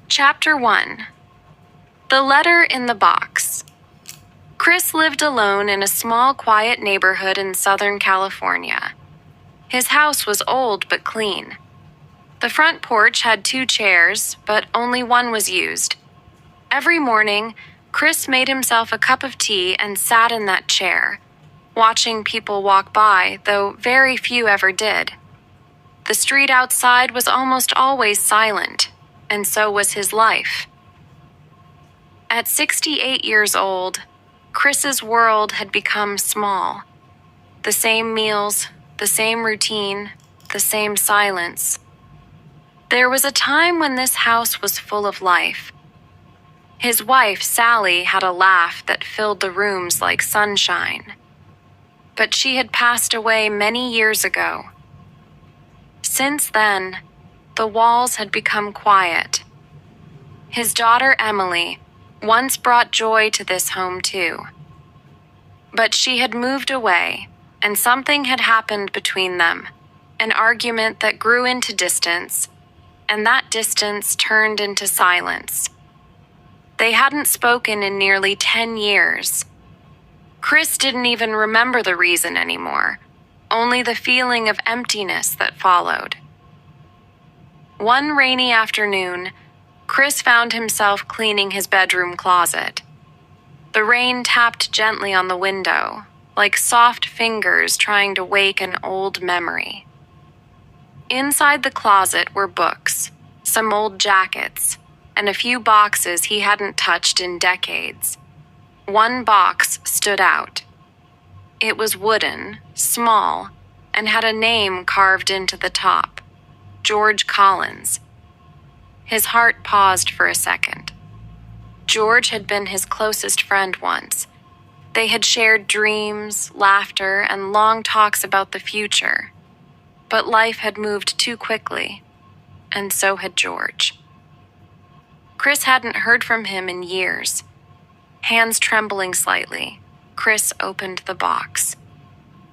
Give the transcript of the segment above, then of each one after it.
Chapter 1. The Letter in the Box. Chris lived alone in a small, quiet neighborhood in Southern California. His house was old but clean. The front porch had 2 chairs, but only one was used. Every morning, Chris made himself a cup of tea and sat in that chair, watching people walk by, though very few ever did. The street outside was almost always silent, and so was his life. At 68 years old, Chris's world had become small. The same meals, the same routine, the same silence. There was a time when this house was full of life. His wife, Sally, had a laugh that filled the rooms like sunshine. But she had passed away many years ago. Since then, the walls had become quiet. His daughter, Emily, once brought joy to this home too. But she had moved away, and something had happened between them, an argument that grew into distance, and that distance turned into silence. They hadn't spoken in nearly 10 years. Chris didn't even remember the reason anymore, only the feeling of emptiness that followed. One rainy afternoon, Chris found himself cleaning his bedroom closet. The rain tapped gently on the window, like soft fingers trying to wake an old memory. Inside the closet were books, some old jackets, and a few boxes he hadn't touched in decades. One box stood out. It was wooden, small, and had a name carved into the top: George Collins. His heart paused for a second. George had been his closest friend once. They had shared dreams, laughter, and long talks about the future. But life had moved too quickly, and so had George. Chris hadn't heard from him in years. Hands trembling slightly, Chris opened the box.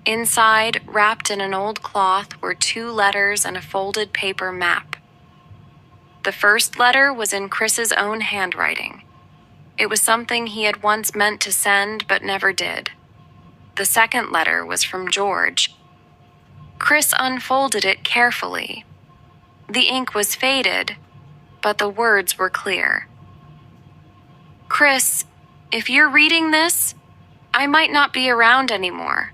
Inside, wrapped in an old cloth, were 2 letters and a folded paper map. The first letter was in Chris's own handwriting. It was something he had once meant to send but never did. The second letter was from George. Chris unfolded it carefully. The ink was faded, but the words were clear. Chris, if you're reading this, I might not be around anymore.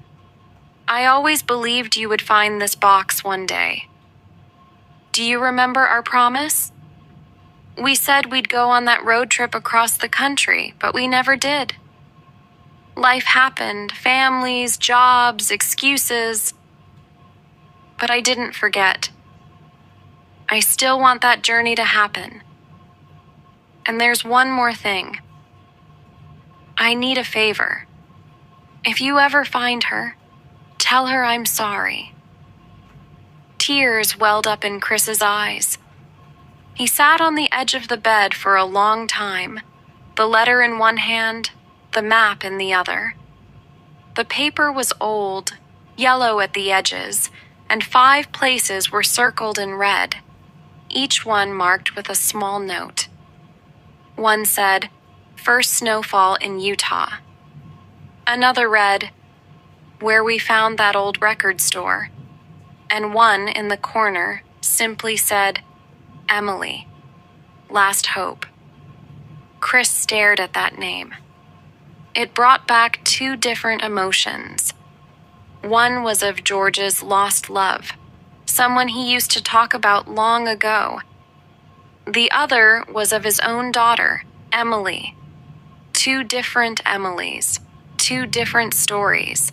I always believed you would find this box one day. Do you remember our promise? We said we'd go on that road trip across the country, but we never did. Life happened, families, jobs, excuses. But I didn't forget. I still want that journey to happen. And there's one more thing. I need a favor. If you ever find her, tell her I'm sorry. Tears welled up in Chris's eyes. He sat on the edge of the bed for a long time, the letter in one hand, the map in the other. The paper was old, yellow at the edges, and 5 places were circled in red, each one marked with a small note. One said, "First snowfall in Utah." Another read, "Where we found that old record store." And one in the corner simply said, "Emily, last hope." Chris stared at that name. It brought back 2 different emotions. One was of George's lost love, someone he used to talk about long ago. The other was of his own daughter, Emily. 2 different Emilys, 2 different stories.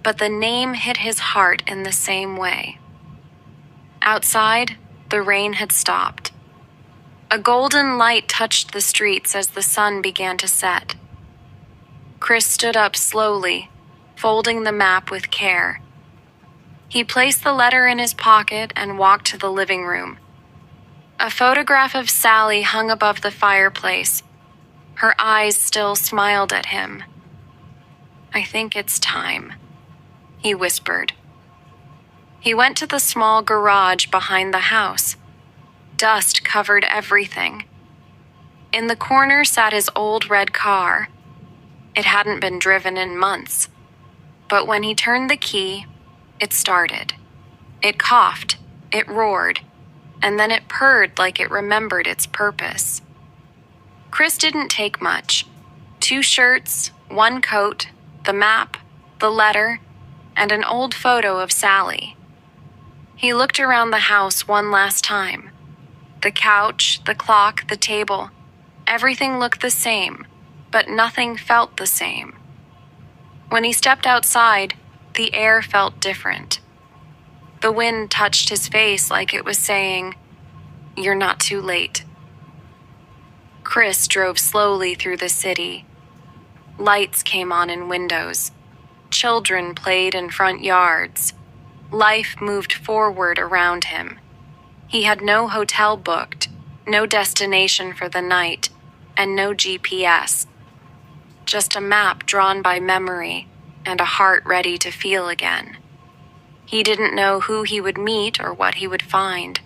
But the name hit his heart in the same way. Outside, the rain had stopped. A golden light touched the streets as the sun began to set. Chris stood up slowly, folding the map with care. He placed the letter in his pocket and walked to the living room. A photograph of Sally hung above the fireplace. Her eyes still smiled at him. "I think it's time," he whispered. He went to the small garage behind the house. Dust covered everything. In the corner sat his old red car. It hadn't been driven in months, but when he turned the key, it started. It coughed, it roared, and then it purred like it remembered its purpose. Chris didn't take much. 2 shirts, 1 coat, the map, the letter, and an old photo of Sally. He looked around the house one last time. The couch, the clock, the table, everything looked the same, but nothing felt the same. When he stepped outside, the air felt different. The wind touched his face like it was saying, "You're not too late." Chris drove slowly through the city. Lights came on in windows. Children played in front yards. Life moved forward around him. He had no hotel booked, no destination for the night, and no GPS. Just a map drawn by memory and a heart ready to feel again. He didn't know who he would meet or what he would find.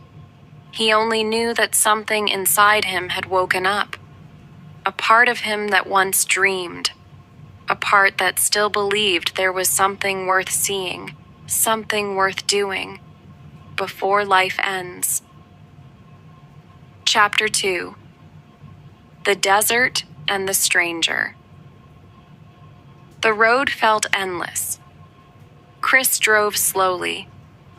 He only knew that something inside him had woken up. A part of him that once dreamed. A part that still believed there was something worth seeing, something worth doing, before life ends. Chapter 2. The Desert and the Stranger. The road felt endless. Chris drove slowly,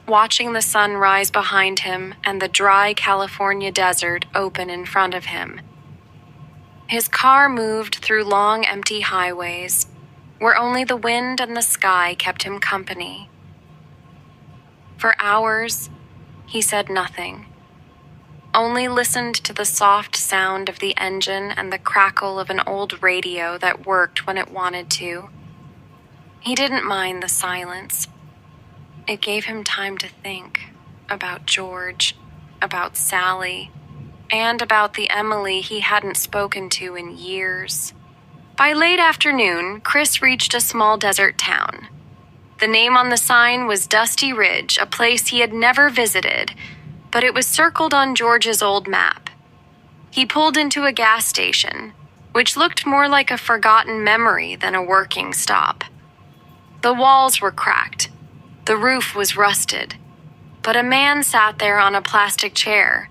watching the sun rise behind him and the dry California desert open in front of him. His car moved through long, empty highways, where only the wind and the sky kept him company. For hours, he said nothing, only listened to the soft sound of the engine and the crackle of an old radio that worked when it wanted to. He didn't mind the silence. It gave him time to think about George, about Sally, and about the Emily he hadn't spoken to in years. By late afternoon, Chris reached a small desert town. The name on the sign was Dusty Ridge, a place he had never visited, but it was circled on George's old map. He pulled into a gas station, which looked more like a forgotten memory than a working stop. The walls were cracked. The roof was rusted. But a man sat there on a plastic chair,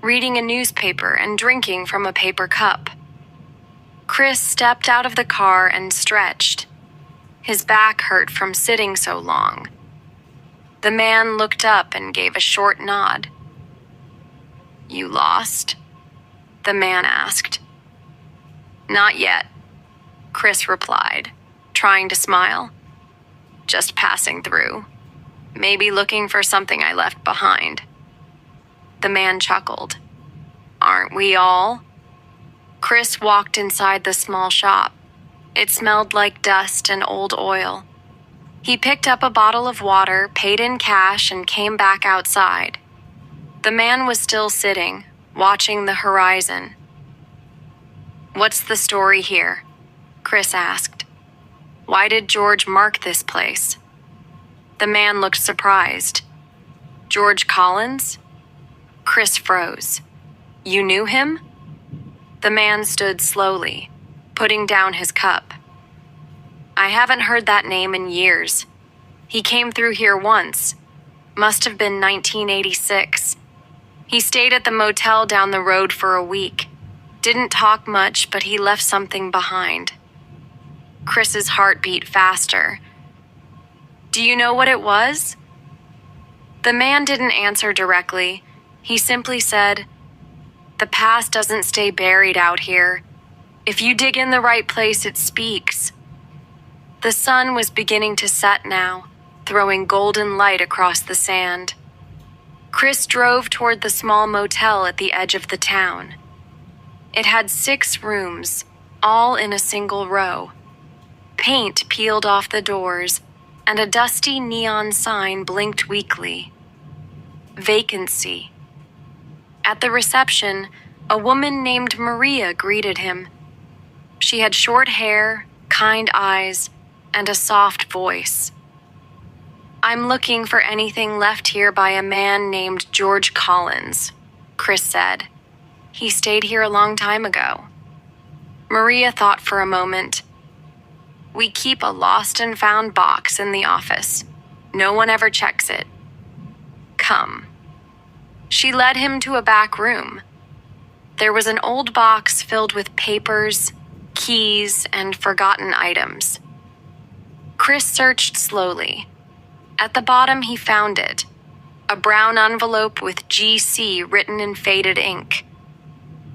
reading a newspaper and drinking from a paper cup. Chris stepped out of the car and stretched. His back hurt from sitting so long. The man looked up and gave a short nod. "You lost?" the man asked. "Not yet," Chris replied, trying to smile. "Just passing through. Maybe looking for something I left behind." The man chuckled. "Aren't we all?" Chris walked inside the small shop. It smelled like dust and old oil. He picked up a bottle of water, paid in cash, and came back outside. The man was still sitting, watching the horizon. "What's the story here?" Chris asked. "Why did George mark this place?" The man looked surprised. "George Collins?" Chris froze. "You knew him?" The man stood slowly, putting down his cup. "I haven't heard that name in years. He came through here once. Must have been 1986. He stayed at the motel down the road for a week. Didn't talk much, but he left something behind." Chris's heart beat faster. "Do you know what it was?" The man didn't answer directly. He simply said, "The past doesn't stay buried out here. If you dig in the right place, it speaks." The sun was beginning to set now, throwing golden light across the sand. Chris drove toward the small motel at the edge of the town. It had 6 rooms, all in a single row. Paint peeled off the doors, and a dusty neon sign blinked weakly. Vacancy. At the reception, a woman named Maria greeted him. She had short hair, kind eyes, and a soft voice. "I'm looking for anything left here by a man named George Collins," Chris said. "He stayed here a long time ago." Maria thought for a moment. "We keep a lost and found box in the office. No one ever checks it. Come." She led him to a back room. There was an old box filled with papers, keys, and forgotten items. Chris searched slowly. At the bottom, he found it, a brown envelope with GC written in faded ink.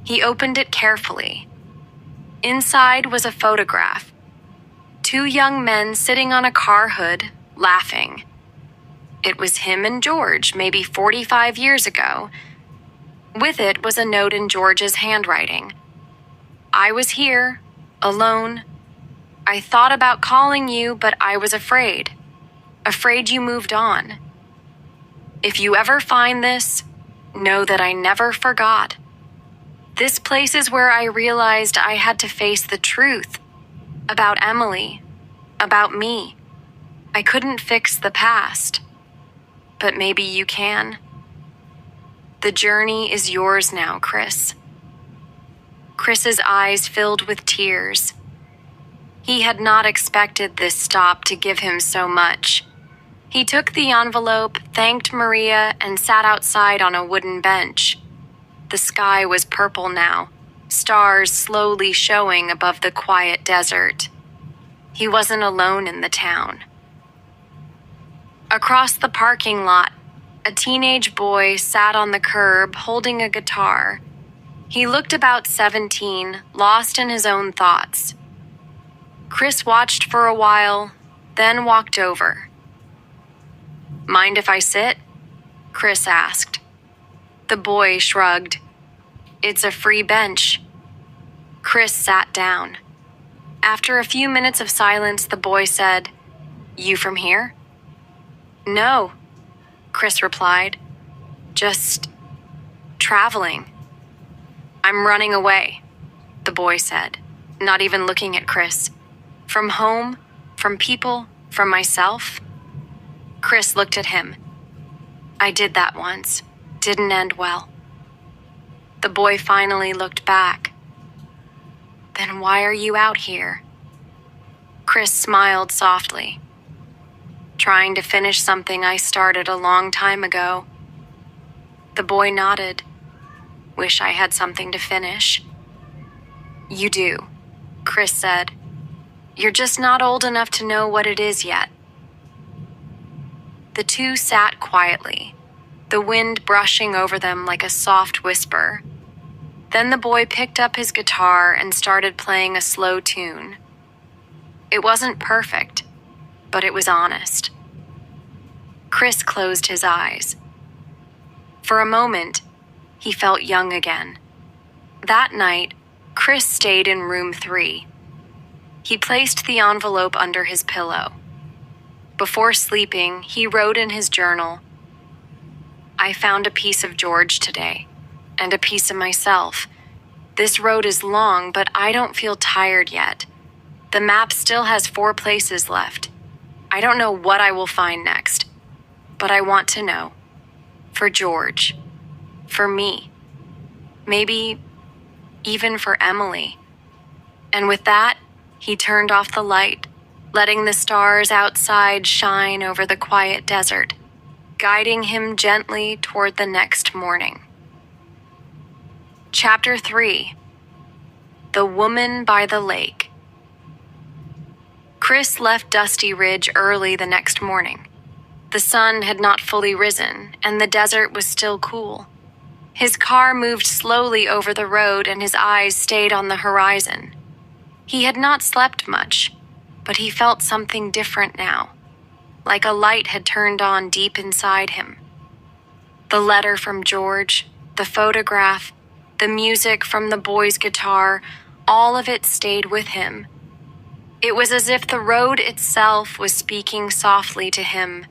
He opened it carefully. Inside was a photograph. 2 young men sitting on a car hood, laughing. It was him and George, maybe 45 years ago. With it was a note in George's handwriting. "I was here, alone. I thought about calling you, but I was afraid you moved on. If you ever find this, know that I never forgot. This place is where I realized I had to face the truth about Emily, about me. I couldn't fix the past, but maybe you can. The journey is yours now, Chris." Chris's eyes filled with tears. He had not expected this stop to give him so much. He took the envelope, thanked Maria, and sat outside on a wooden bench. The sky was purple now, stars slowly showing above the quiet desert. He wasn't alone in the town. Across the parking lot, a teenage boy sat on the curb holding a guitar. He looked about 17, lost in his own thoughts. Chris watched for a while, then walked over. "Mind if I sit?" Chris asked. The boy shrugged. "It's a free bench." Chris sat down. After a few minutes of silence, the boy said, "You from here?" "No," Chris replied. "Just traveling." "I'm running away," the boy said, not even looking at Chris. "From home, from people, from myself." Chris looked at him. "I did that once. Didn't end well." The boy finally looked back. "Then why are you out here?" Chris smiled softly. "Trying to finish something I started a long time ago." The boy nodded. "Wish I had something to finish." "You do," Chris said. "You're just not old enough to know what it is yet." The two sat quietly, the wind brushing over them like a soft whisper. Then the boy picked up his guitar and started playing a slow tune. It wasn't perfect, but it was honest. Chris closed his eyes. For a moment, he felt young again. That night, Chris stayed in room 3. He placed the envelope under his pillow. Before sleeping, he wrote in his journal, "I found a piece of George today, and a piece of myself. This road is long, but I don't feel tired yet. The map still has 4 places left. I don't know what I will find next, but I want to know. For George. For me. Maybe even for Emily." And with that, he turned off the light, letting the stars outside shine over the quiet desert, guiding him gently toward the next morning. Chapter 3. The Woman by the Lake. Chris left Dusty Ridge early the next morning. The sun had not fully risen, and the desert was still cool. His car moved slowly over the road, and his eyes stayed on the horizon. He had not slept much, but he felt something different now, like a light had turned on deep inside him. The letter from George, the photograph, the music from the boy's guitar, all of it stayed with him. It was as if the road itself was speaking softly to him.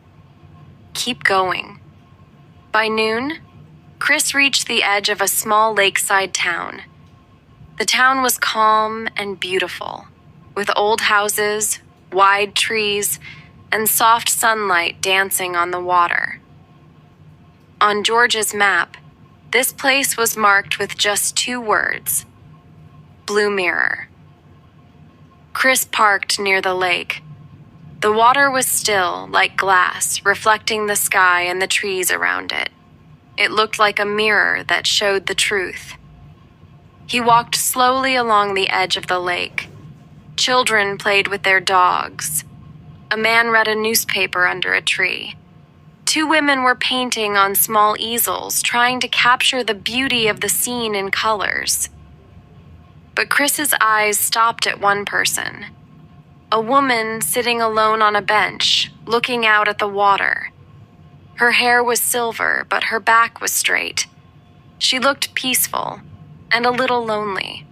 Keep going. By noon, Chris reached the edge of a small lakeside town. The town was calm and beautiful, with old houses, wide trees, and soft sunlight dancing on the water. On George's map, This place was marked with just 2 words: Blue Mirror. Chris parked near the lake. The water was still, like glass, reflecting the sky and the trees around it. It looked like a mirror that showed the truth. He walked slowly along the edge of the lake. Children played with their dogs. A man read a newspaper under a tree. 2 women were painting on small easels, trying to capture the beauty of the scene in colors. But Chris's eyes stopped at one person. A woman sitting alone on a bench, looking out at the water. Her hair was silver, but her back was straight. She looked peaceful and a little lonely.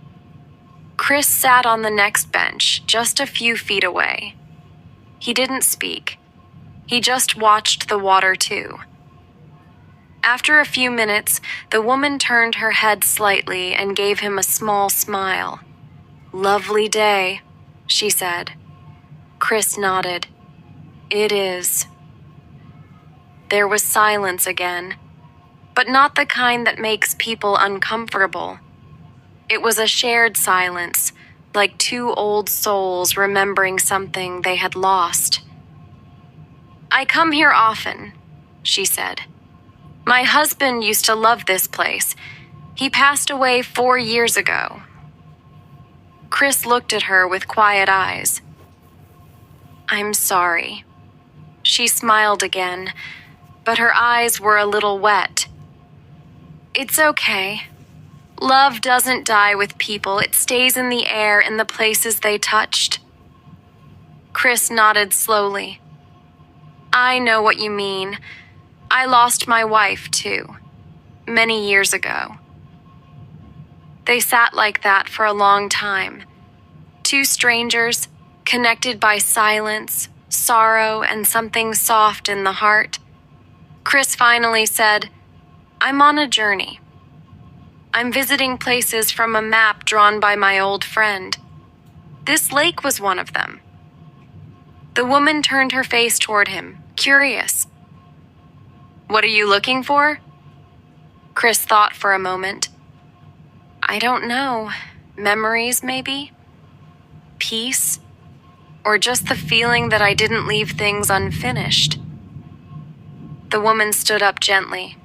Chris sat on the next bench, just a few feet away. He didn't speak. He just watched the water too. After a few minutes, the woman turned her head slightly and gave him a small smile. "Lovely day," she said. Chris nodded. "It is." There was silence again, but not the kind that makes people uncomfortable. It was a shared silence, like 2 old souls remembering something they had lost. "I come here often," she said. "My husband used to love this place. He passed away 4 years ago." Chris looked at her with quiet eyes. "I'm sorry." She smiled again, but her eyes were a little wet. "It's okay. Love doesn't die with people. It stays in the air in the places they touched." Chris nodded slowly. "I know what you mean. I lost my wife, too, many years ago." They sat like that for a long time. 2 strangers, connected by silence, sorrow, and something soft in the heart. Chris finally said, "I'm on a journey. I'm visiting places from a map drawn by my old friend. This lake was one of them." The woman turned her face toward him, curious. "What are you looking for?" Chris thought for a moment. "I don't know. Memories, maybe? Peace? Or just the feeling that I didn't leave things unfinished." The woman stood up gently.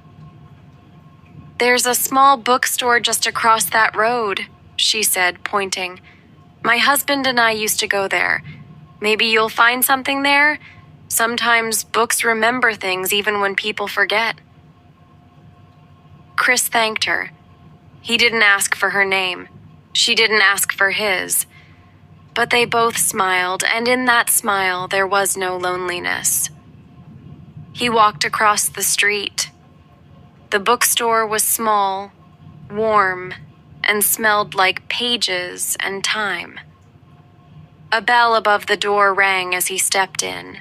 "There's a small bookstore just across that road," she said, pointing. "My husband and I used to go there. Maybe you'll find something there? Sometimes books remember things even when people forget." Chris thanked her. He didn't ask for her name. She didn't ask for his. But they both smiled, and in that smile there was no loneliness. He walked across the street. The bookstore was small, warm, and smelled like pages and time. A bell above the door rang as he stepped in.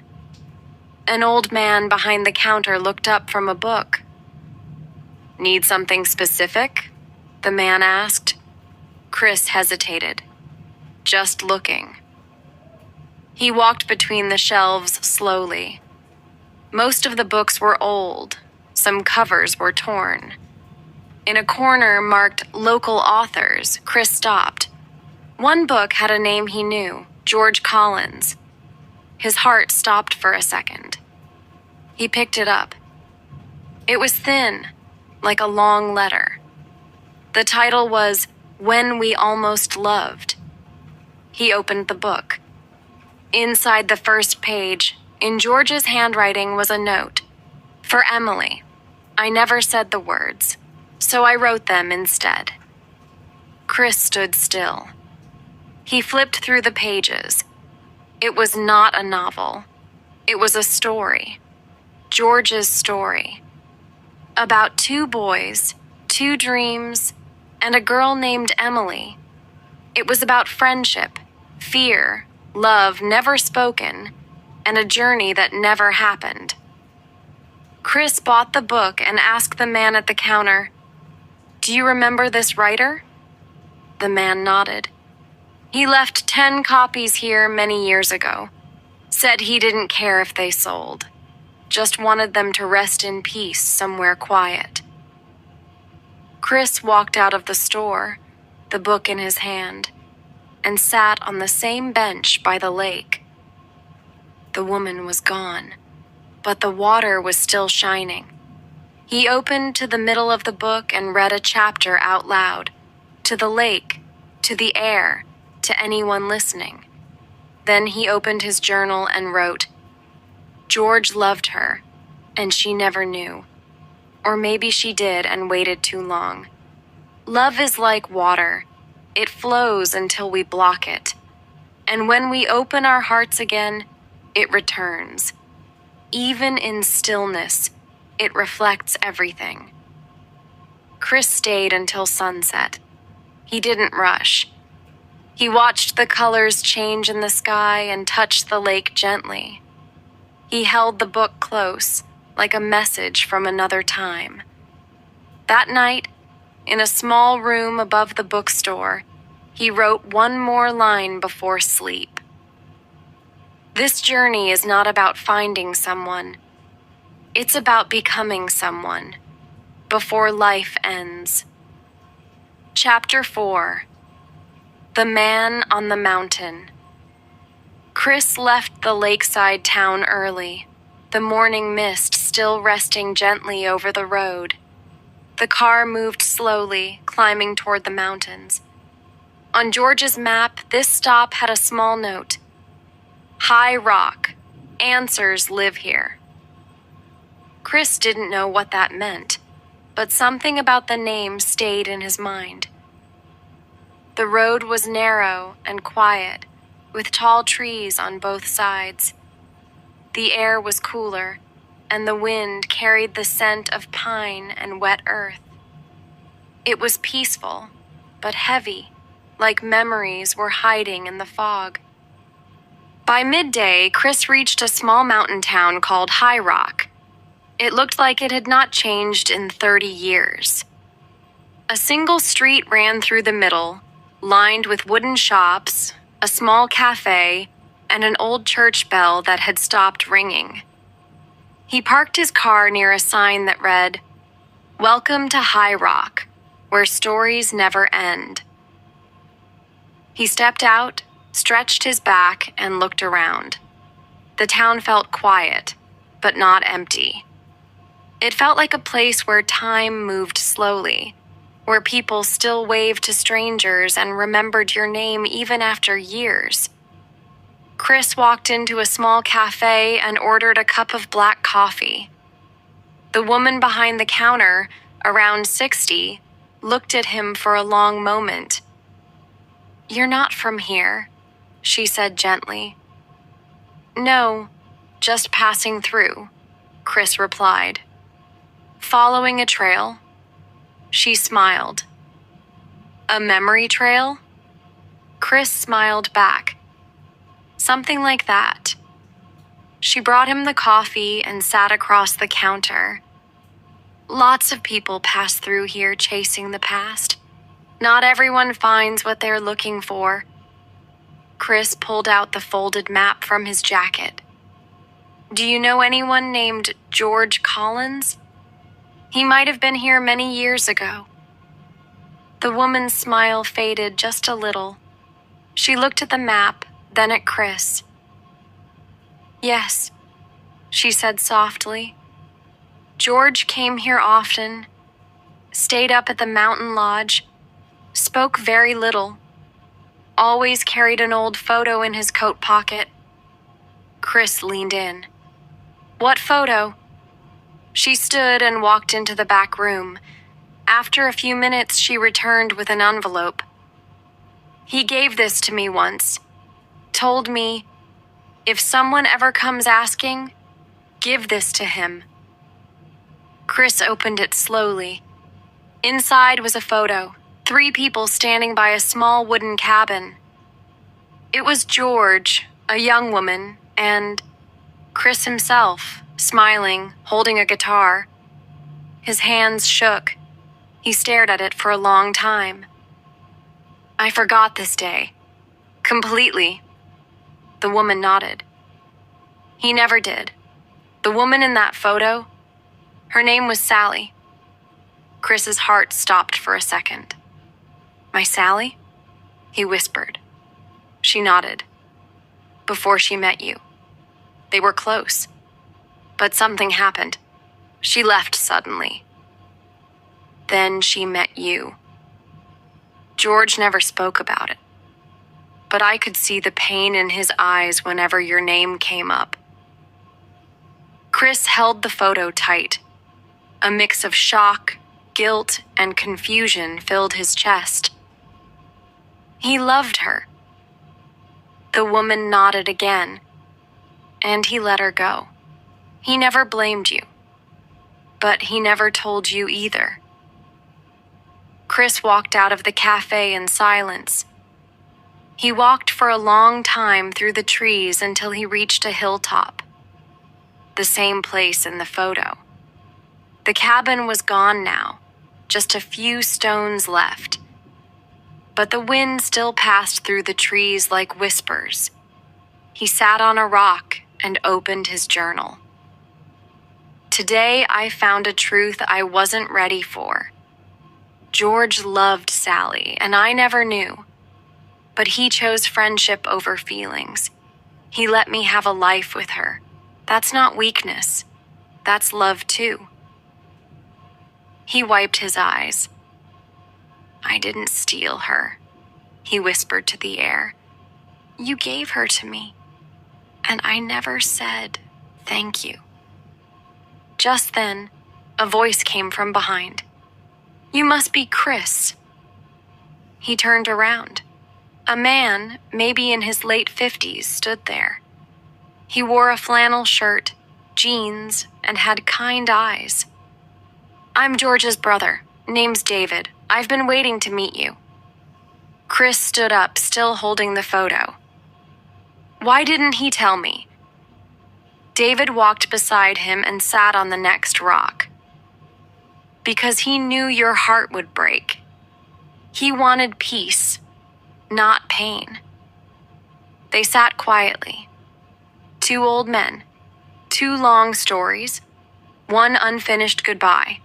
An old man behind the counter looked up from a book. "Need something specific?" the man asked. Chris hesitated. "Just looking." He walked between the shelves slowly. Most of the books were old. Some covers were torn. In a corner marked local authors, Chris stopped. One book had a name he knew, George Collins. His heart stopped for a second. He picked it up. It was thin, like a long letter. The title was When We Almost Loved. He opened the book. Inside the first page, in George's handwriting, was a note. "For Emily. I never said the words, so I wrote them instead." Chris stood still. He flipped through the pages. It was not a novel. It was a story. George's story. About 2 boys, 2 dreams, and a girl named Emily. It was about friendship, fear, love never spoken, and a journey that never happened. Chris bought the book and asked the man at the counter, "Do you remember this writer?" The man nodded. "He left 10 copies here many years ago. Said he didn't care if they sold. Just wanted them to rest in peace somewhere quiet." Chris walked out of the store, the book in his hand, and sat on the same bench by the lake. The woman was gone, but the water was still shining. He opened to the middle of the book and read a chapter out loud, to the lake, to the air, to anyone listening. Then he opened his journal and wrote, "George loved her, and she never knew. Or maybe she did and waited too long. Love is like water. It flows until we block it. And when we open our hearts again, it returns. Even in stillness, it reflects everything." Chris stayed until sunset. He didn't rush. He watched the colors change in the sky and touched the lake gently. He held the book close, like a message from another time. That night, in a small room above the bookstore, he wrote one more line before sleep. This journey is not about finding someone. It's about becoming someone before life ends. Chapter 4. The Man on the Mountain. Chris left the lakeside town early, the morning mist still resting gently over the road. The car moved slowly, climbing toward the mountains. On George's map, this stop had a small note. High Rock. Answers live here. Chris didn't know what that meant, but something about the name stayed in his mind. The road was narrow and quiet, with tall trees on both sides. The air was cooler, and the wind carried the scent of pine and wet earth. It was peaceful, but heavy, like memories were hiding in the fog. By midday, Chris reached a small mountain town called High Rock. It looked like it had not changed in 30 years. A single street ran through the middle, lined with wooden shops, a small cafe, and an old church bell that had stopped ringing. He parked his car near a sign that read, "Welcome to High Rock, where stories never end." He stepped out, stretched his back, and looked around. The town felt quiet, but not empty. It felt like a place where time moved slowly, where people still waved to strangers and remembered your name even after years. Chris walked into a small cafe and ordered a cup of black coffee. The woman behind the counter, around 60, looked at him for a long moment. "You're not from here," she said gently. "No, just passing through," Chris replied. "Following a trail?" She smiled. "A memory trail?" Chris smiled back. "Something like that." She brought him the coffee and sat across the counter. "Lots of people pass through here chasing the past. Not everyone finds what they're looking for." Chris pulled out the folded map from his jacket. "Do you know anyone named George Collins? He might have been here many years ago." The woman's smile faded just a little. She looked at the map, then at Chris. "Yes," she said softly. "George came here often, stayed up at the mountain lodge, spoke very little, always carried an old photo in his coat pocket." Chris leaned in. "What photo?" She stood and walked into the back room. After a few minutes, she returned with an envelope. "He gave this to me once. Told me, if someone ever comes asking, give this to him." Chris opened it slowly. Inside was a photo, 3 people standing by a small wooden cabin. It was George, a young woman, and Chris himself, smiling, holding a guitar. His hands shook. He stared at it for a long time. "I forgot this day. Completely." The woman nodded. "He never did. The woman in that photo, her name was Sally." Chris's heart stopped for a second. "My Sally?" he whispered. She nodded. "Before she met you. They were close. But something happened. She left suddenly. Then she met you. George never spoke about it. But I could see the pain in his eyes whenever your name came up." Chris held the photo tight. A mix of shock, guilt, and confusion filled his chest. He loved her. The woman nodded again, and he let her go. He never blamed you, but he never told you either. Chris walked out of the cafe in silence. He walked for a long time through the trees until he reached a hilltop. The same place in the photo. The cabin was gone now, just a few stones left. But the wind still passed through the trees like whispers. He sat on a rock and opened his journal. "Today I found a truth I wasn't ready for. George loved Sally, and I never knew. But he chose friendship over feelings. He let me have a life with her. That's not weakness. That's love too." He wiped his eyes. "I didn't steal her," he whispered to the air. "You gave her to me, and I never said thank you." Just then, a voice came from behind. "You must be Chris." He turned around. A man, maybe in his late 50s, stood there. He wore a flannel shirt, jeans, and had kind eyes. "I'm George's brother. Name's David. I've been waiting to meet you." Chris stood up, still holding the photo. "Why didn't he tell me?" David walked beside him and sat on the next rock. "Because he knew your heart would break. He wanted peace, not pain." They sat quietly. Two old men, two long stories, one unfinished goodbye.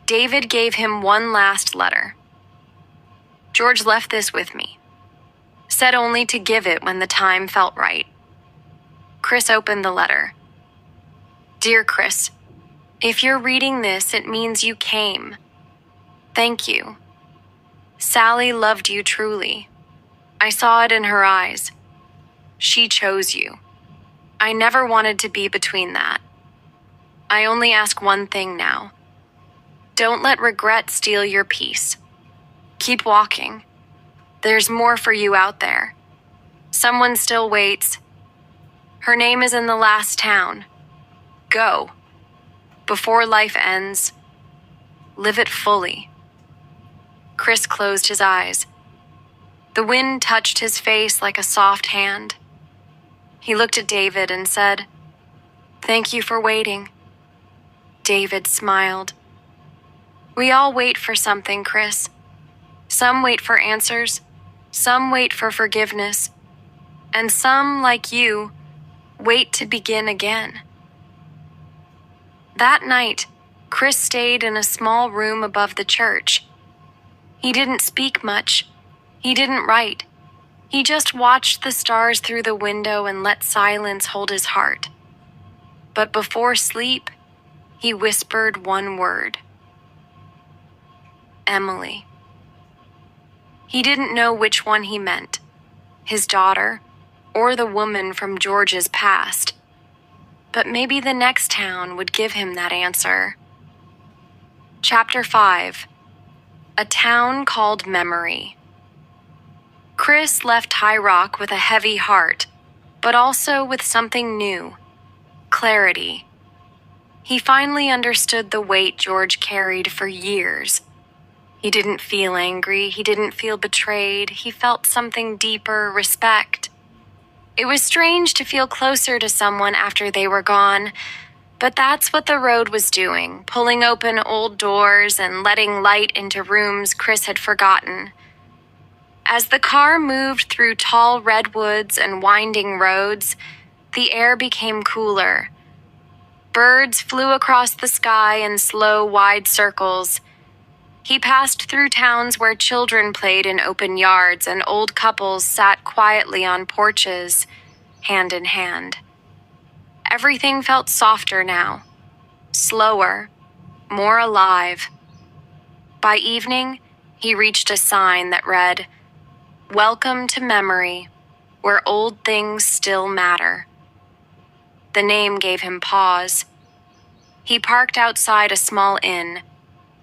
David gave him one last letter. "George left this with me. Said only to give it when the time felt right." Chris opened the letter. "Dear Chris, if you're reading this, it means you came. Thank you. Sally loved you truly. I saw it in her eyes. She chose you. I never wanted to be between that. I only ask one thing now. Don't let regret steal your peace. Keep walking. There's more for you out there. Someone still waits. Her name is in the last town. Go. Before life ends, live it fully." Chris closed his eyes. The wind touched his face like a soft hand. He looked at David and said, "Thank you for waiting." David smiled. "We all wait for something, Chris. Some wait for answers, some wait for forgiveness, and some, like you, wait to begin again." That night, Chris stayed in a small room above the church. He didn't speak much. He didn't write. He just watched the stars through the window and let silence hold his heart. But before sleep, he whispered one word. Emily. He didn't know which one he meant, his daughter or the woman from George's past. But maybe the next town would give him that answer. Chapter 5. A Town Called Memory. Chris left High Rock with a heavy heart, but also with something new. Clarity. He finally understood the weight George carried for years. He didn't feel angry, he didn't feel betrayed, he felt something deeper, respect. It was strange to feel closer to someone after they were gone, but that's what the road was doing, pulling open old doors and letting light into rooms Chris had forgotten. As the car moved through tall redwoods and winding roads, the air became cooler. Birds flew across the sky in slow, wide circles. He passed through towns where children played in open yards and old couples sat quietly on porches, hand in hand. Everything felt softer now, slower, more alive. By evening, he reached a sign that read, "Welcome to memory, where old things still matter." The name gave him pause. He parked outside a small inn.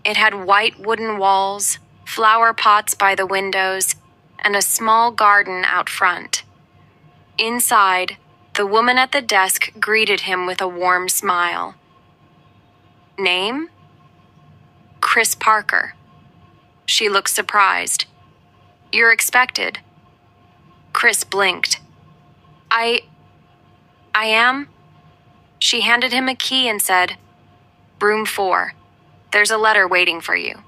It had white wooden walls, flower pots by the windows, and a small garden out front. Inside, the woman at the desk greeted him with a warm smile. "Name?" "Chris Parker." She looked surprised. "You're expected." Chris blinked. I am?" She handed him a key and said, "Room 4. There's a letter waiting for you."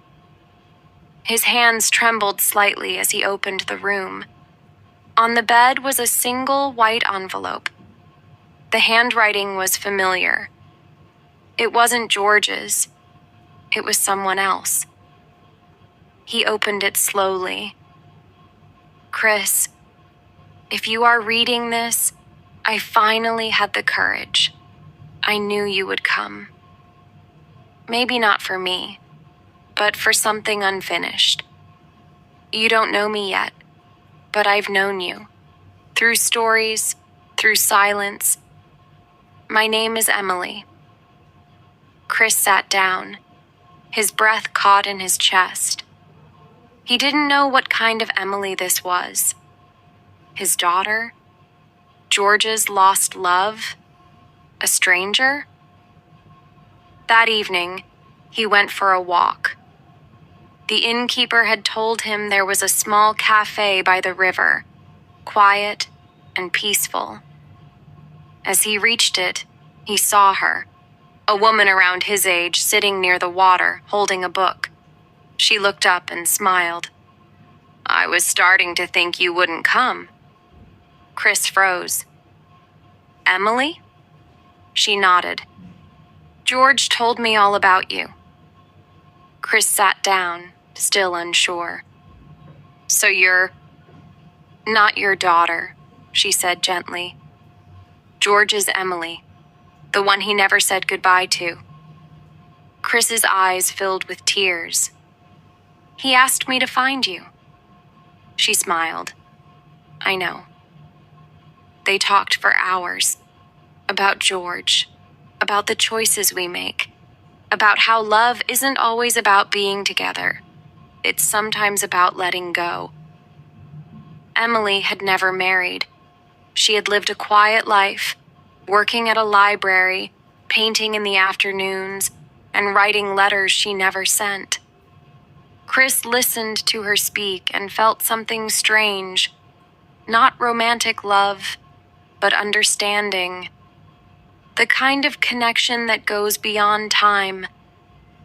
His hands trembled slightly as he opened the room. On the bed was a single white envelope. The handwriting was familiar. It wasn't George's. It was someone else. He opened it slowly. "Chris, if you are reading this, I finally had the courage. I knew you would come. Maybe not for me, but for something unfinished. You don't know me yet, but I've known you. Through stories, through silence. My name is Emily." Chris sat down. His breath caught in his chest. He didn't know what kind of Emily this was. His daughter? George's lost love? A stranger? That evening, he went for a walk. The innkeeper had told him there was a small cafe by the river, quiet and peaceful. As he reached it, he saw her, a woman around his age sitting near the water, holding a book. She looked up and smiled. "I was starting to think you wouldn't come." Chris froze. "Emily?" She nodded. "George told me all about you." Chris sat down, still unsure. "So you're not your daughter," she said gently. "George is Emily, the one he never said goodbye to." Chris's eyes filled with tears. "He asked me to find you." She smiled. "I know." They talked for hours. About George, about the choices we make, about how love isn't always about being together. It's sometimes about letting go. Emily had never married. She had lived a quiet life, working at a library, painting in the afternoons, and writing letters she never sent. Chris listened to her speak and felt something strange. Not romantic love, but understanding. The kind of connection that goes beyond time.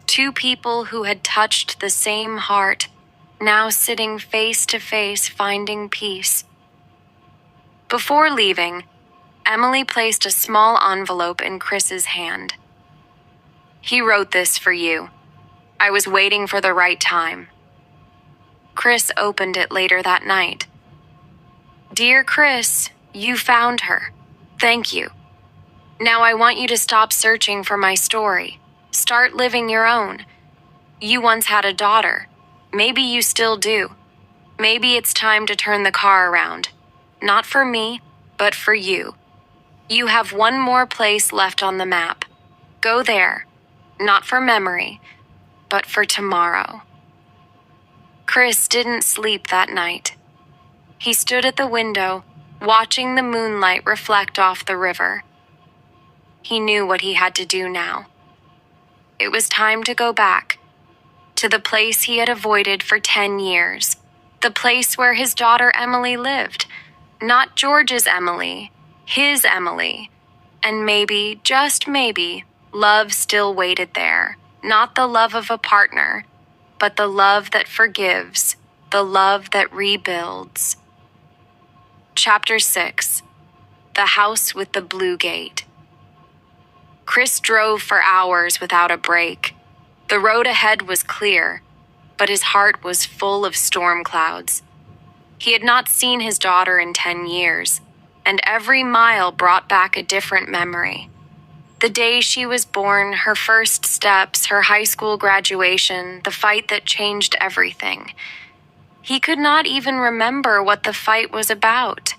Two people who had touched the same heart, now sitting face to face finding peace. Before leaving, Emily placed a small envelope in Chris's hand. "He wrote this for you. I was waiting for the right time." Chris opened it later that night. "Dear Chris, you found her. Thank you. Now I want you to stop searching for my story. Start living your own. You once had a daughter. Maybe you still do. Maybe it's time to turn the car around. Not for me, but for you. You have one more place left on the map. Go there. Not for memory, but for tomorrow." Chris didn't sleep that night. He stood at the window, watching the moonlight reflect off the river. He knew what he had to do now. It was time to go back, to the place he had avoided for 10 years, the place where his daughter Emily lived. Not George's Emily, his Emily. And maybe, just maybe, love still waited there. Not the love of a partner, but the love that forgives, the love that rebuilds. Chapter 6. The House with the Blue Gate. Chris drove for hours without a break. The road ahead was clear, but his heart was full of storm clouds. He had not seen his daughter in 10 years, and every mile brought back a different memory. The day she was born, her first steps, her high school graduation, the fight that changed everything. He could not even remember what the fight was about.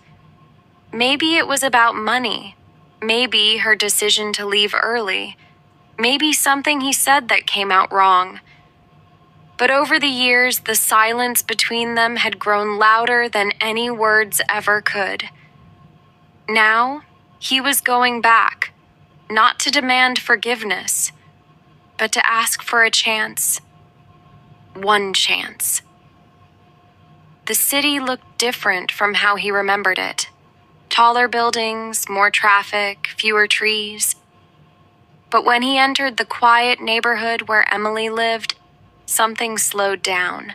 Maybe it was about money. Maybe her decision to leave early. Maybe something he said that came out wrong. But over the years, the silence between them had grown louder than any words ever could. Now, he was going back, not to demand forgiveness, but to ask for a chance. One chance. The city looked different from how he remembered it. Taller buildings, more traffic, fewer trees. But when he entered the quiet neighborhood where Emily lived, something slowed down.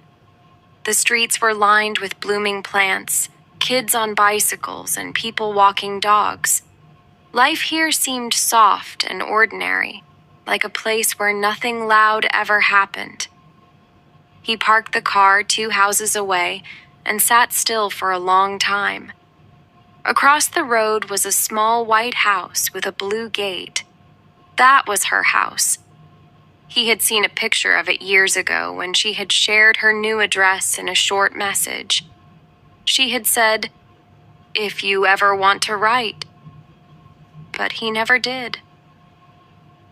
The streets were lined with blooming plants, kids on bicycles, and people walking dogs. Life here seemed soft and ordinary, like a place where nothing loud ever happened. He parked the car 2 houses away and sat still for a long time. Across the road was a small white house with a blue gate. That was her house. He had seen a picture of it years ago when she had shared her new address in a short message. She had said, "If you ever want to write." But he never did.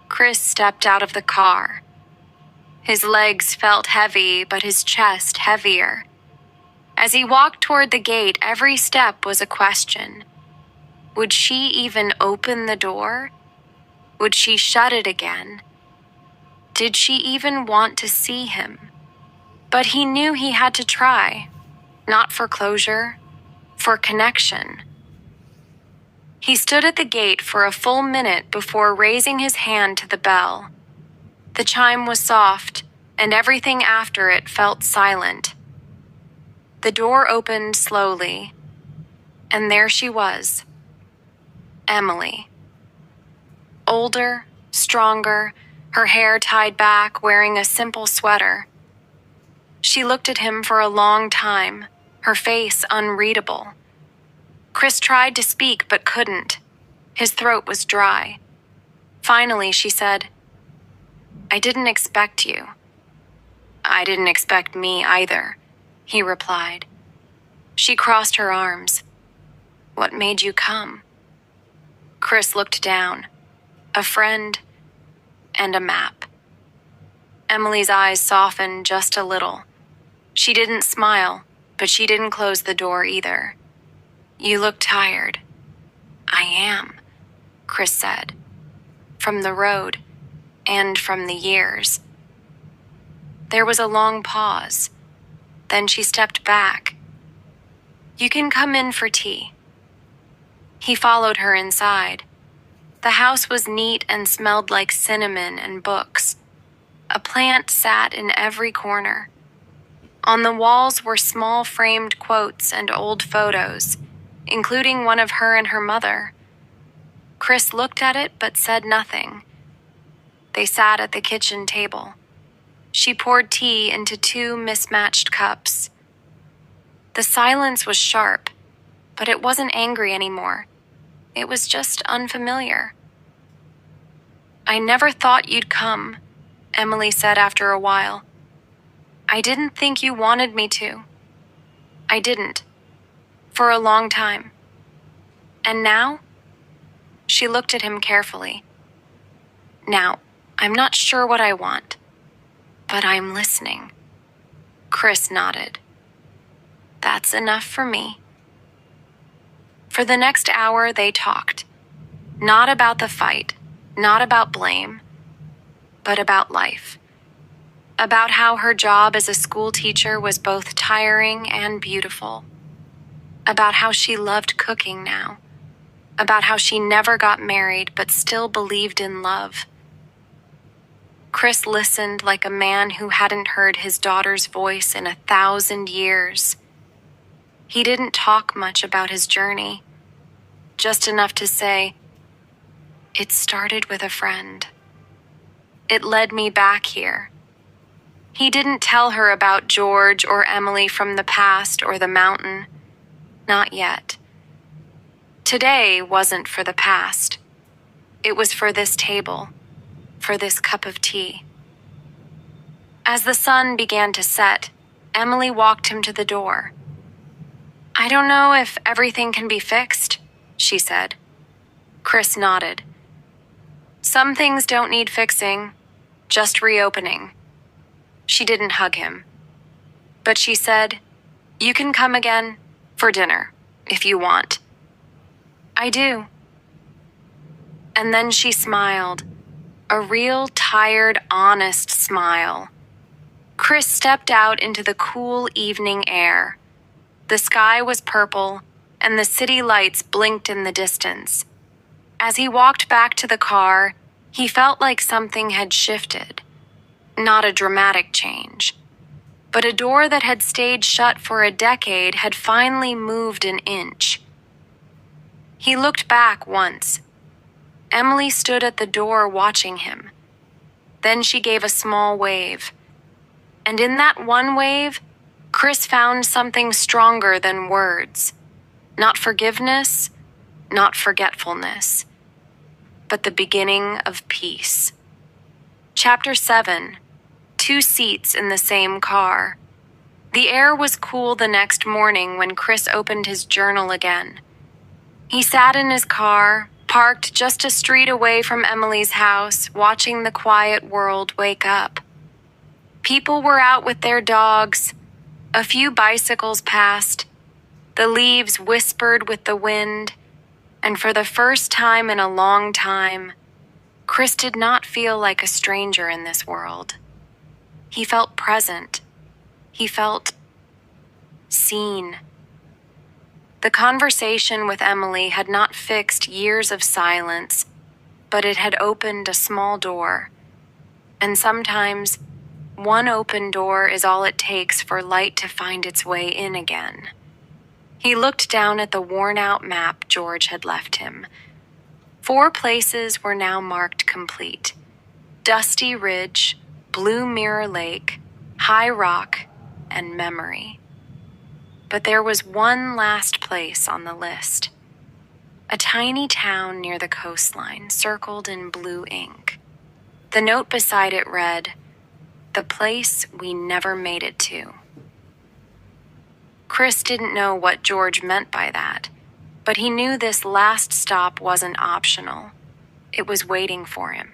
Chris stepped out of the car. His legs felt heavy, but his chest heavier. As he walked toward the gate, every step was a question. Would she even open the door? Would she shut it again? Did she even want to see him? But he knew he had to try, not for closure, for connection. He stood at the gate for a full minute before raising his hand to the bell. The chime was soft, and everything after it felt silent. The door opened slowly, and there she was, Emily. Older, stronger, her hair tied back, wearing a simple sweater. She looked at him for a long time, her face unreadable. Chris tried to speak but couldn't. His throat was dry. Finally, she said, "I didn't expect you." "I didn't expect me either," he replied. She crossed her arms. "What made you come?" Chris looked down. A friend and a map. Emily's eyes softened just a little. She didn't smile, but she didn't close the door either. "You look tired." "I am," Chris said. From the road and from the years. There was a long pause. Then she stepped back. "You can come in for tea." He followed her inside. The house was neat and smelled like cinnamon and books. A plant sat in every corner. On the walls were small framed quotes and old photos, including one of her and her mother. Chris looked at it but said nothing. They sat at the kitchen table. She poured tea into 2 mismatched cups. The silence was sharp, but it wasn't angry anymore. It was just unfamiliar. "I never thought you'd come," Emily said after a while. "I didn't think you wanted me to. I didn't. For a long time. And now?" She looked at him carefully. "Now, I'm not sure what I want, but I'm listening." Chris nodded. "That's enough for me." For the next hour, they talked. Not about the fight, not about blame, but about life. About how her job as a school teacher was both tiring and beautiful. About how she loved cooking now. About how she never got married but still believed in love. Chris listened like a man who hadn't heard his daughter's voice in 1,000 years. He didn't talk much about his journey, just enough to say, It started with a friend. It led me back here. He didn't tell her about George or Emily from the past or the mountain. Not yet. Today wasn't for the past. It was for this table, for this cup of tea. As the sun began to set, Emily walked him to the door. "I don't know if everything can be fixed," she said. Chris nodded. "Some things don't need fixing, just reopening." She didn't hug him. But she said, "You can come again for dinner, if you want." "I do." And then she smiled, a real tired, honest smile. Chris stepped out into the cool evening air. The sky was purple, and the city lights blinked in the distance. As he walked back to the car, he felt like something had shifted. Not a dramatic change, but a door that had stayed shut for a decade had finally moved an inch. He looked back once. Emily stood at the door watching him. Then she gave a small wave. And in that one wave, Chris found something stronger than words. Not forgiveness, not forgetfulness, but the beginning of peace. Chapter 7. 2 seats in the same car. The air was cool the next morning when Chris opened his journal again. He sat in his car, parked just a street away from Emily's house, watching the quiet world wake up. People were out with their dogs. A few bicycles passed. The leaves whispered with the wind, and for the first time in a long time, Chris did not feel like a stranger in this world. He felt present. He felt seen. The conversation with Emily had not fixed years of silence, but it had opened a small door. And sometimes, one open door is all it takes for light to find its way in again. He looked down at the worn-out map George had left him. 4 places were now marked complete: Dusty Ridge, Blue Mirror Lake, High Rock, and Memory. But there was one last place on the list. A tiny town near the coastline, circled in blue ink. The note beside it read, "The place we never made it to." Chris didn't know what George meant by that, but he knew this last stop wasn't optional. It was waiting for him.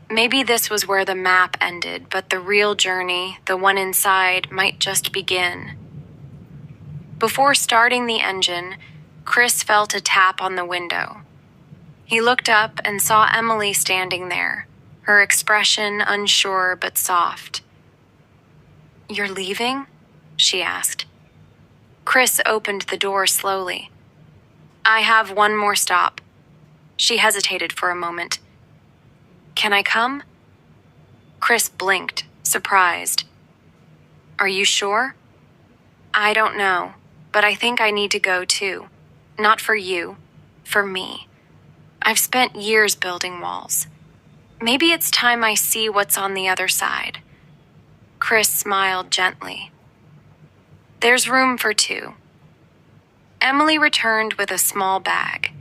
Maybe this was where the map ended, but the real journey, the one inside, might just begin. Before starting the engine, Chris felt a tap on the window. He looked up and saw Emily standing there, her expression unsure but soft. "You're leaving?" she asked. Chris opened the door slowly. "I have one more stop." She hesitated for a moment. "Can I come?" Chris blinked, surprised. "Are you sure?" "I don't know, but I think I need to go too. Not for you, for me. I've spent years building walls. Maybe it's time I see what's on the other side." Chris smiled gently. "There's room for 2. Emily returned with a small bag.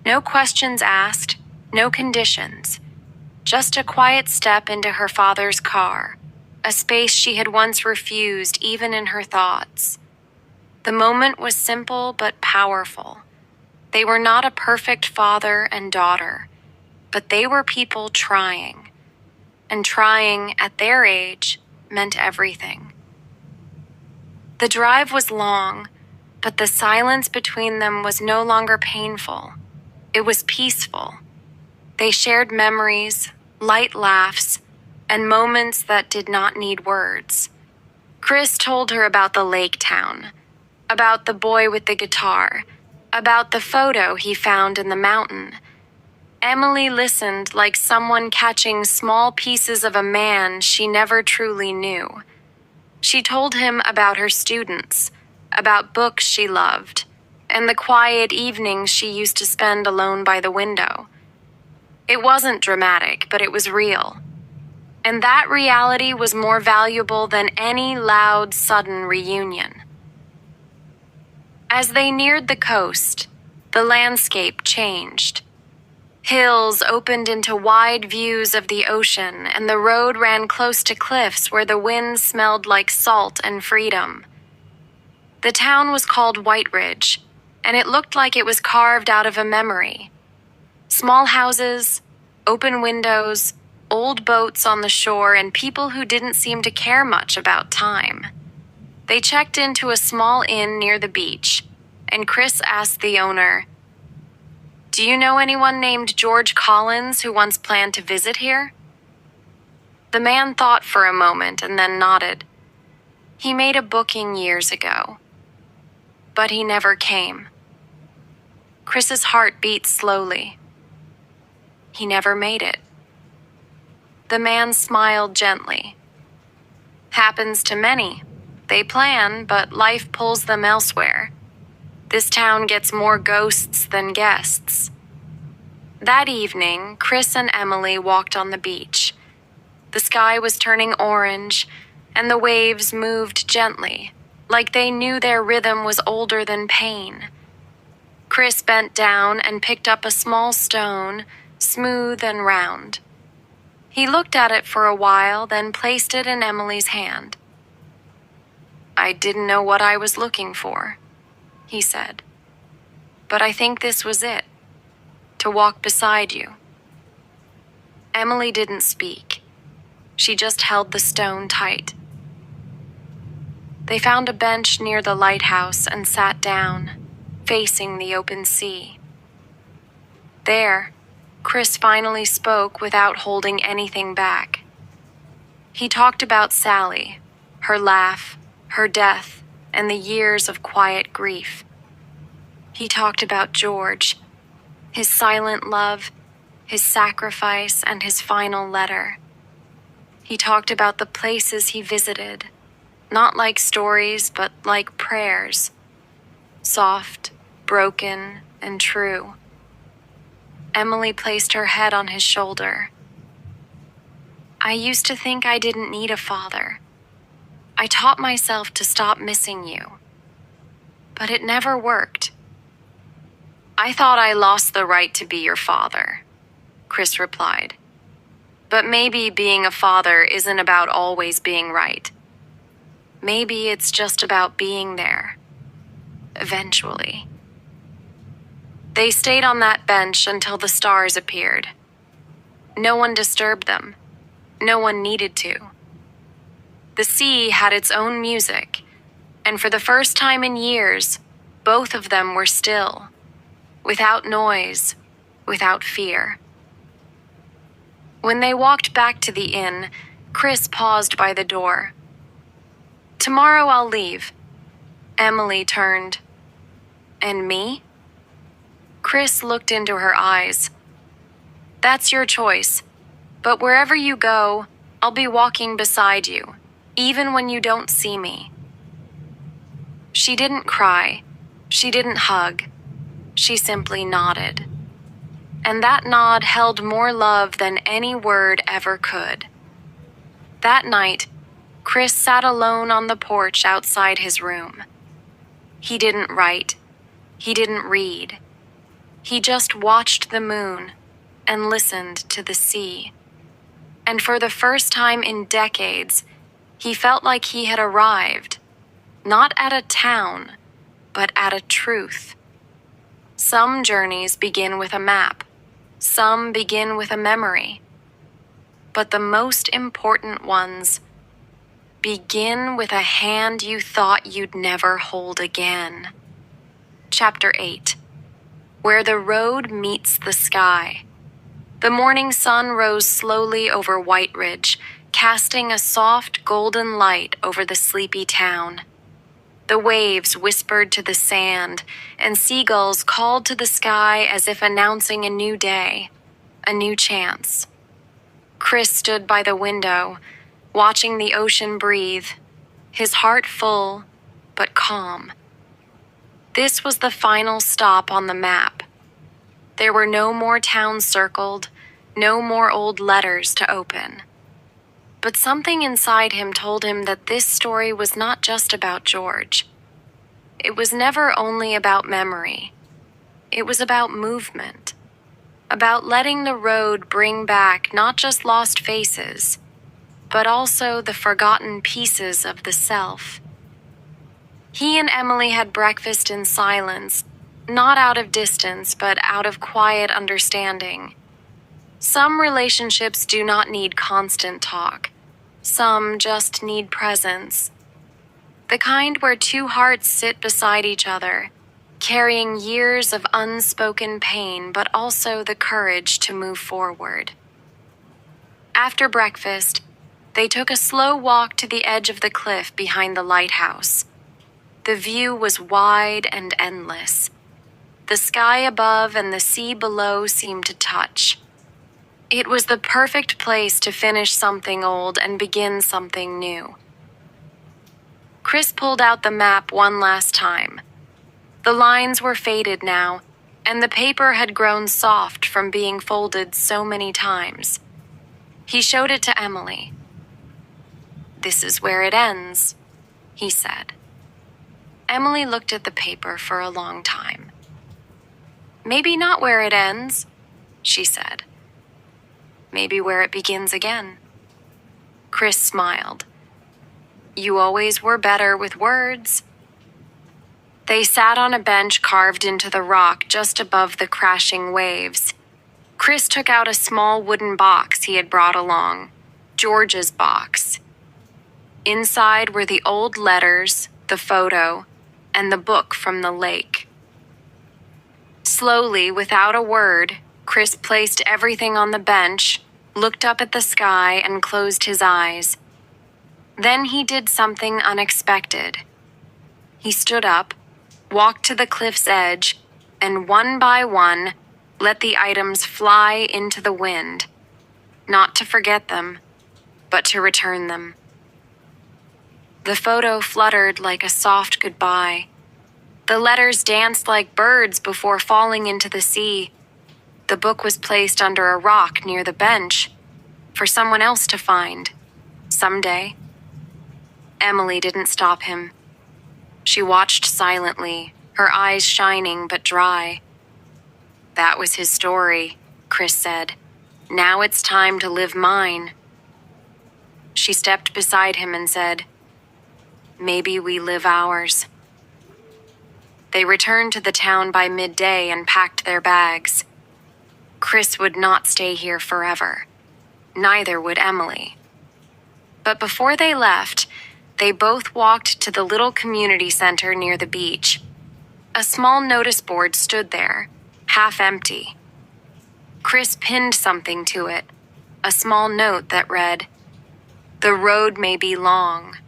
No questions asked, no conditions. Just a quiet step into her father's car, a space she had once refused even in her thoughts. The moment was simple but powerful. They were not a perfect father and daughter, but they were people trying. And trying, at their age, meant everything. The drive was long, but the silence between them was no longer painful. It was peaceful. They shared memories, light laughs, and moments that did not need words. Chris told her about the lake town, about the boy with the guitar, about the photo he found in the mountain. Emily listened like someone catching small pieces of a man she never truly knew. She told him about her students, about books she loved, and the quiet evenings she used to spend alone by the window. It wasn't dramatic, but it was real. And that reality was more valuable than any loud, sudden reunion. As they neared the coast, the landscape changed. Hills opened into wide views of the ocean, and the road ran close to cliffs where the wind smelled like salt and freedom. The town was called White Ridge, and it looked like it was carved out of a memory. Small houses, open windows, old boats on the shore, and people who didn't seem to care much about time. They checked into a small inn near the beach, and Chris asked the owner, "Do you know anyone named George Collins who once planned to visit here?" The man thought for a moment and then nodded. He made a booking years ago, but he never came. Chris's heart beat slowly. He never made it. The man smiled gently. Happens to many. They plan, but life pulls them elsewhere. This town gets more ghosts than guests. That evening, Chris and Emily walked on the beach. The sky was turning orange, and the waves moved gently, like they knew their rhythm was older than pain. Chris bent down and picked up a small stone, smooth and round. He looked at it for a while, then placed it in Emily's hand. "I didn't know what I was looking for," he said. "But I think this was it, to walk beside you." Emily didn't speak. She just held the stone tight. They found a bench near the lighthouse and sat down, facing the open sea. There, Chris finally spoke without holding anything back. He talked about Sally, her laugh, her death, and the years of quiet grief. He talked about George, his silent love, his sacrifice, and his final letter. He talked about the places he visited, not like stories, but like prayers, soft, broken, and true. Emily placed her head on his shoulder. "I used to think I didn't need a father. I taught myself to stop missing you. But it never worked." "I thought I lost the right to be your father," Chris replied. "But maybe being a father isn't about always being right. Maybe it's just about being there. Eventually." They stayed on that bench until the stars appeared. No one disturbed them. No one needed to. The sea had its own music, and for the first time in years, both of them were still, without noise, without fear. When they walked back to the inn, Chris paused by the door. "Tomorrow I'll leave." Emily turned. "And me?" Chris looked into her eyes. "That's your choice, but wherever you go, I'll be walking beside you, even when you don't see me." She didn't cry. She didn't hug. She simply nodded. And that nod held more love than any word ever could. That night, Chris sat alone on the porch outside his room. He didn't write. He didn't read. He just watched the moon and listened to the sea. And for the first time in decades, he felt like he had arrived, not at a town, but at a truth. Some journeys begin with a map. Some begin with a memory. But the most important ones begin with a hand you thought you'd never hold again. Chapter 8. Where the road meets the sky. The morning sun rose slowly over White Ridge, casting a soft golden light over the sleepy town. The waves whispered to the sand, and seagulls called to the sky as if announcing a new day, a new chance. Chris stood by the window, watching the ocean breathe, his heart full, but calm. This was the final stop on the map. There were no more towns circled, No more old letters to open. But something inside him told him that this story was not just about George. It was never only about memory. It was about movement, about letting the road bring back not just lost faces, but also the forgotten pieces of the self. He and Emily had breakfast in silence, not out of distance, but out of quiet understanding. Some relationships do not need constant talk. Some just need presence. The kind where two hearts sit beside each other, carrying years of unspoken pain, but also the courage to move forward. After breakfast, they took a slow walk to the edge of the cliff behind the lighthouse. The view was wide and endless. The sky above and the sea below seemed to touch. It was the perfect place to finish something old and begin something new. Chris pulled out the map one last time. The lines were faded now, and the paper had grown soft from being folded so many times. He showed it to Emily. "This is where it ends," he said. Emily looked at the paper for a long time. "Maybe not where it ends," she said. "Maybe where it begins again." Chris smiled. "You always were better with words." They sat on a bench carved into the rock just above the crashing waves. Chris took out a small wooden box he had brought along, George's box. Inside were the old letters, the photo, and the book from the lake. Slowly, without a word, Chris placed everything on the bench, looked up at the sky, and closed his eyes. Then he did something unexpected. He stood up, walked to the cliff's edge, and one by one, let the items fly into the wind, not to forget them, but to return them. The photo fluttered like a soft goodbye. The letters danced like birds before falling into the sea. The book was placed under a rock near the bench, for someone else to find, someday. Emily didn't stop him. She watched silently, her eyes shining but dry. "That was his story," Chris said. "Now it's time to live mine." She stepped beside him and said, "Maybe we live ours." They returned to the town by midday and packed their bags. Chris would not stay here forever. Neither would Emily. But before they left, they both walked to the little community center near the beach. A small notice board stood there, half empty. Chris pinned something to it, a small note that read, "The road may be long,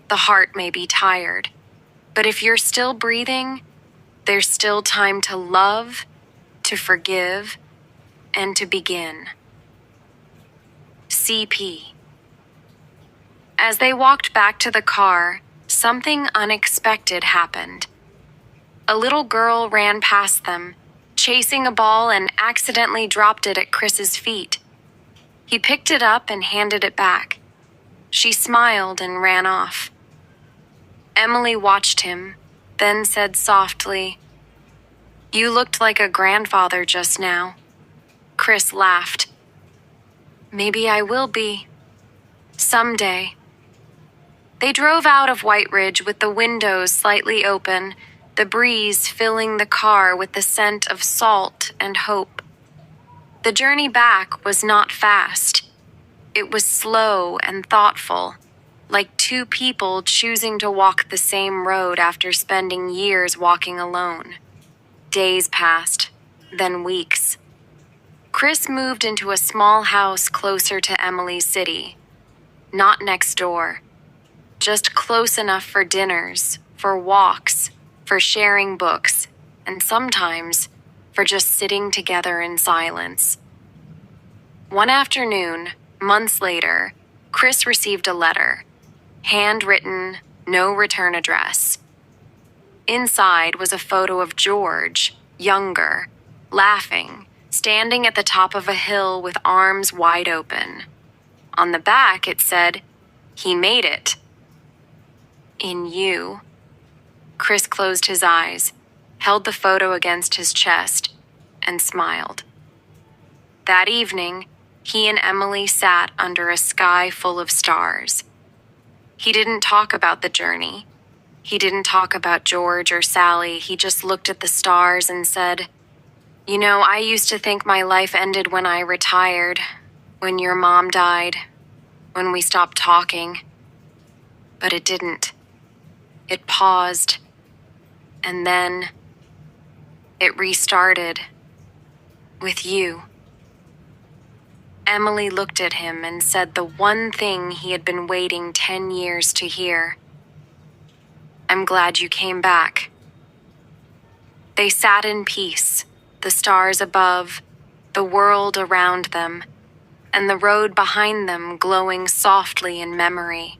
the heart may be tired, but if you're still breathing, there's still time to love, to forgive, and to begin." CP. As they walked back to the car, something unexpected happened. A little girl ran past them, chasing a ball, and accidentally dropped it at Chris's feet. He picked it up and handed it back. She smiled and ran off. Emily watched him, then said softly, "You looked like a grandfather just now." Chris laughed. "Maybe I will be. Someday." They drove out of White Ridge with the windows slightly open, the breeze filling the car with the scent of salt and hope. The journey back was not fast. It was slow and thoughtful, like two people choosing to walk the same road after spending years walking alone. Days passed, then weeks. Chris moved into a small house closer to Emily's city. Not next door, just close enough for dinners, for walks, for sharing books, and sometimes for just sitting together in silence. One afternoon, months later, Chris received a letter. Handwritten, no return address. Inside was a photo of George, younger, laughing, standing at the top of a hill with arms wide open. On the back, it said, "He made it." In you. Chris closed his eyes, held the photo against his chest, and smiled. That evening, he and Emily sat under a sky full of stars. He didn't talk about the journey. He didn't talk about George or Sally. He just looked at the stars and said, "You know, I used to think my life ended when I retired, when your mom died, when we stopped talking. But it didn't. It paused. And then it restarted. With you." Emily looked at him and said the one thing he had been waiting 10 years to hear. "I'm glad you came back." They sat in peace, the stars above, the world around them, and the road behind them glowing softly in memory.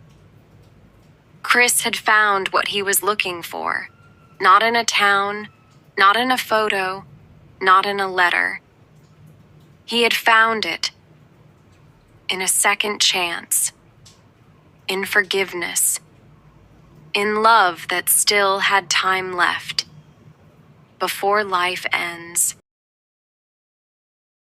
Chris had found what he was looking for, not in a town, not in a photo, not in a letter. He had found it in a second chance, in forgiveness, in love that still had time left before life ends.